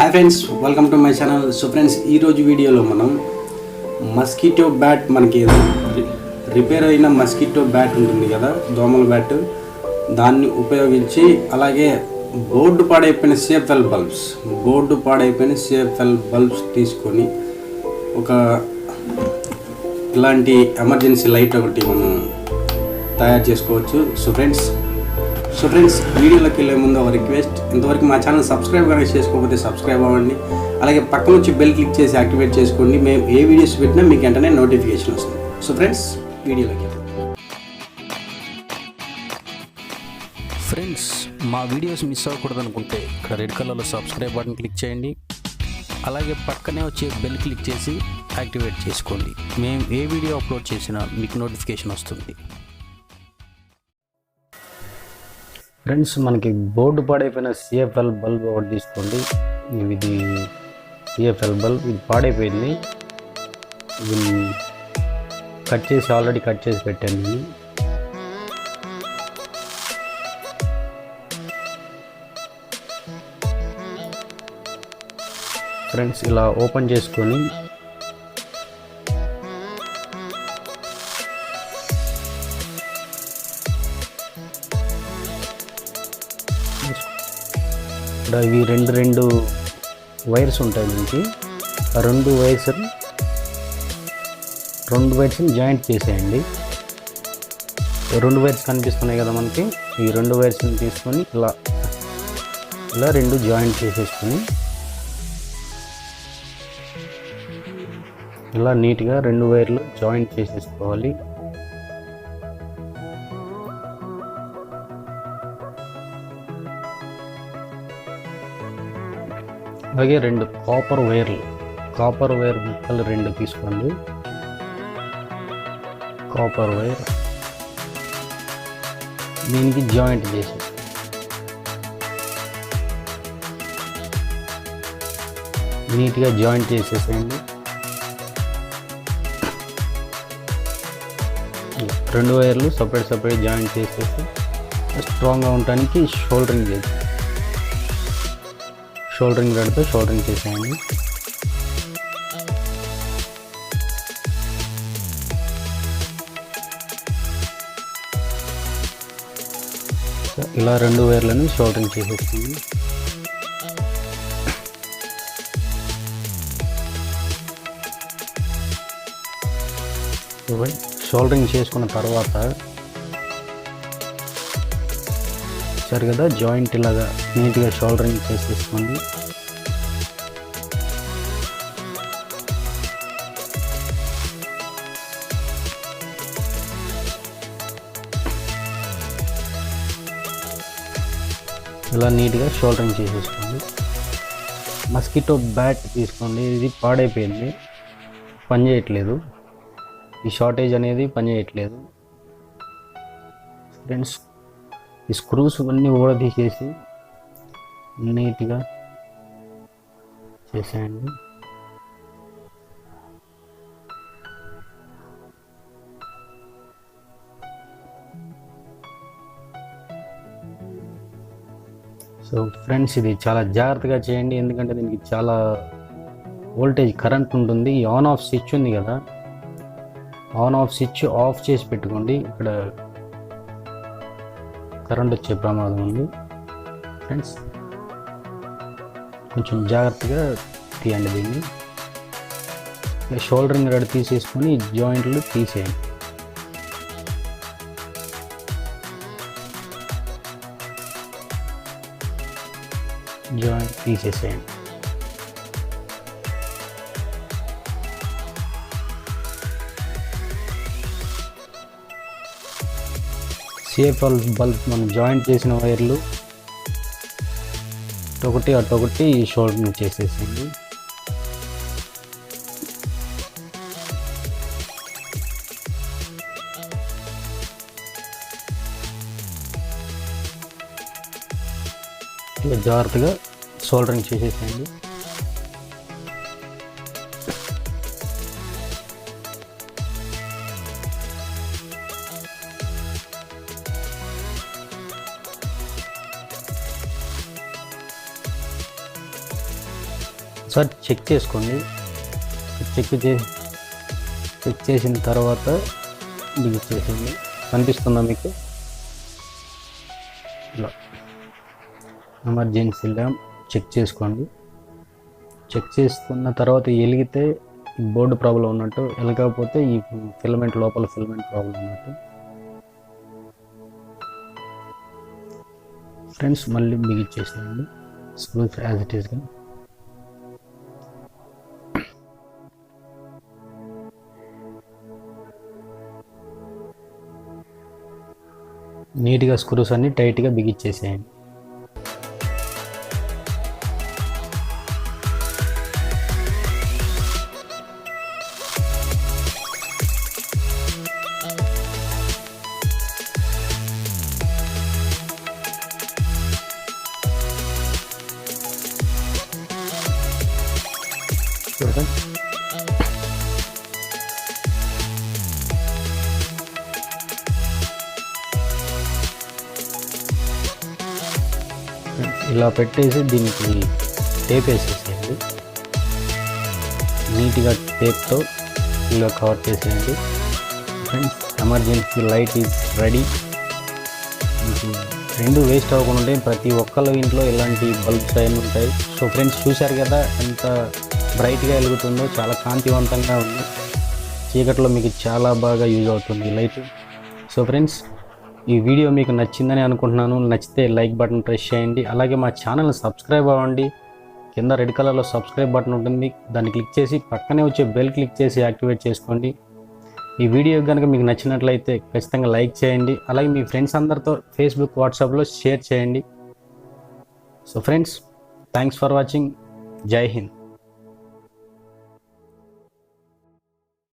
Hi friends, welcome to my channel. So friends, ఈరోజు వీడియోలో మనం మస్కిటో బ్యాట్, మనకి రిపేర్ అయిన మస్కిటో బ్యాట్ ఉంటుంది కదా, దోమల బ్యాట్, దాన్ని ఉపయోగించి అలాగే బోర్డు పాడైపోయిన CFL బల్బ్స్ తీసుకొని ఒక ఇలాంటి ఎమర్జెన్సీ లైట్ ఒకటి మనం తయారు చేసుకోవచ్చు. సో ఫ్రెండ్స్ వీడియోలోకి వెళ్ళే ముందు ఒక రిక్వెస్ట్, ఇంతవరకు మా ఛానల్ సబ్స్క్రైబ్ కనుక చేసుకోకపోతే సబ్స్క్రైబ్ అవ్వండి. అలాగే పక్కన వచ్చి బెల్ క్లిక్ చేసి యాక్టివేట్ చేసుకోండి. మేము ఏ వీడియోస్ పెట్టినా మీకు వెంటనే నోటిఫికేషన్ వస్తుంది. సో ఫ్రెండ్స్, వీడియోలోకి ఫ్రెండ్స్, మా వీడియోస్ మిస్ అవ్వకూడదు అనుకుంటే ఇక్కడ రెడ్ కలర్లో సబ్స్క్రైబ్ బటన్ క్లిక్ చేయండి. అలాగే పక్కనే వచ్చే బెల్ క్లిక్ చేసి యాక్టివేట్ చేసుకోండి. మేము ఏ వీడియో అప్లోడ్ చేసినా మీకు నోటిఫికేషన్ వస్తుంది. ఫ్రెండ్స్, మనకి బోర్డు పాడైపోయిన CFL బల్బ్ ఒకటి తీసుకోండి. ఇది CFL బల్బ్, ఇది పాడైపోయింది. ఇది ఆల్రెడీ కట్ చేసి పెట్టాను. ఫ్రెండ్స్, ఇలా ఓపెన్ చేసుకొని ఇక్కడ ఇవి రెండు వైర్స్ ఉంటాయి. దీనికి ఆ రెండు వైర్స్ని జాయింట్ చేసేయండి. రెండు వైర్స్ కనిపిస్తున్నాయి కదా మనకి, ఈ రెండు వైర్స్ని తీసుకొని ఇలా రెండు జాయింట్ చేసేసుకొని ఇలా నీట్గా రెండు వైర్లు జాయింట్ చేసేసుకోవాలి. అలాగే రెండు కాపర్ వైర్ ముక్కలు రెండు తీసుకోండి. కాపర్ వైర్ దీనికి జాయింట్ చేసి నీట్గా జాయింట్ చేసేసేయండి. రెండు వైర్లు సపరేట్ జాయింట్ చేసేసి స్ట్రాంగ్గా ఉండటానికి షోల్డరింగ్ రాడ్తో షోల్డరింగ్ చేసేయండి. ఇలా రెండు వైర్లను షోల్డరింగ్ చేసేస్తుంది. షోల్డరింగ్ చేసుకున్న తర్వాత సరే కదా, జాయింట్ ఇలాగా నీట్గా షోల్డరింగ్ చేసేసుకోండి. ఇలా నీట్గా షోల్డరింగ్ చేసేసుకోండి. మస్కిటో బ్యాట్ తీసుకోండి. ఇది పాడైపోయింది, పని చేయట్లేదు. ఈ షార్టేజ్ అనేది పని చేయట్లేదు. ఫ్రెండ్స్, ఈ స్క్రూస్ అన్నీ కూడా తీసేసి నీట్గా చేసేయండి. సో ఫ్రెండ్స్, ఇది చాలా జాగ్రత్తగా చేయండి, ఎందుకంటే దీనికి చాలా వోల్టేజ్ కరెంట్ ఉంటుంది. ఈ ఆన్ ఆఫ్ స్విచ్ ఉంది కదా, ఆన్ ఆఫ్ స్విచ్ ఆఫ్ చేసి పెట్టుకోండి. ఇక్కడ కరెంట్ వచ్చే ప్రమాదం ఉంది. ఫ్రెండ్స్, కొంచెం జాగ్రత్తగా తీయండి దీన్ని. షోల్డరింగ్ రాడ్ తీసేసుకొని జాయింట్లు తీసేయండి. జాయింట్ తీసేసేయండి. CFL బల్బ్ మనం జాయింట్ చేసిన వైర్లు అటొకటి షోల్డరింగ్ చేసేసింది. ఇలా జాగ్రత్తగా షోల్డరింగ్ చేసేసేయండి. ఒకసారి చెక్ చేసుకోండి. చెక్ చేసిన తర్వాత బిగించేసేయండి. కనిపిస్తుందా మీకు? ఇలా ఎమర్జెన్సీ ల్యాంప్ చెక్ చేసుకోండి. చెక్ చేసుకున్న తర్వాత వెలిగితే బోర్డు ప్రాబ్లం ఉన్నట్టు, వెలగకపోతే ఈ ఫిలమెంట్ లోపల ఫిలమెంట్ ప్రాబ్లం ఉన్నట్టు. ఫ్రెండ్స్, మళ్ళీ బిగించేసేయండి స్క్రూస్ యాజ్ ఇట్ ఈస్గా. నీట్గా స్క్రూస్ అన్ని టైట్గా బిగించేసేయండి. ఇలా పెట్టేసి దీనికి టేప్ వేసేసేయండి. నీట్గా టేప్తో ఇలా కవర్ చేసేయండి. Friends, emergency light is ready. రెండు వేస్ట్ అవ్వకుండా ఉంటాయి. ప్రతి ఒక్కళ్ళ ఇంట్లో ఇలాంటి బల్బ్స్ అయినా ఉంటాయి. సో ఫ్రెండ్స్, చూశారు కదా ఎంత బ్రైట్గా వెలుగుతుందో, చాలా కాంతివంతంగా ఉంది. చీకట్లో మీకు చాలా బాగా యూజ్ అవుతుంది ఈ లైట్. సో ఫ్రెండ్స్, ఈ వీడియో మీకు నచ్చిందని అనుకుంటున్నాను. నచ్చితే లైక్ బటన్ ప్రెస్ చేయండి. అలాగే మా ఛానల్ని సబ్స్క్రైబ్ అవ్వండి. కింద రెడ్ కలర్లో సబ్స్క్రైబ్ బటన్ ఉంటుంది, దాన్ని క్లిక్ చేసి పక్కనే వచ్చే బెల్ క్లిక్ చేసి యాక్టివేట్ చేసుకోండి. ఈ వీడియో కనుక మీకు నచ్చినట్లయితే ఖచ్చితంగా లైక్ చేయండి. అలాగే మీ ఫ్రెండ్స్ అందరితో ఫేస్బుక్, వాట్సాప్లో షేర్ చేయండి. So friends, thanks for watching. జై హింద్.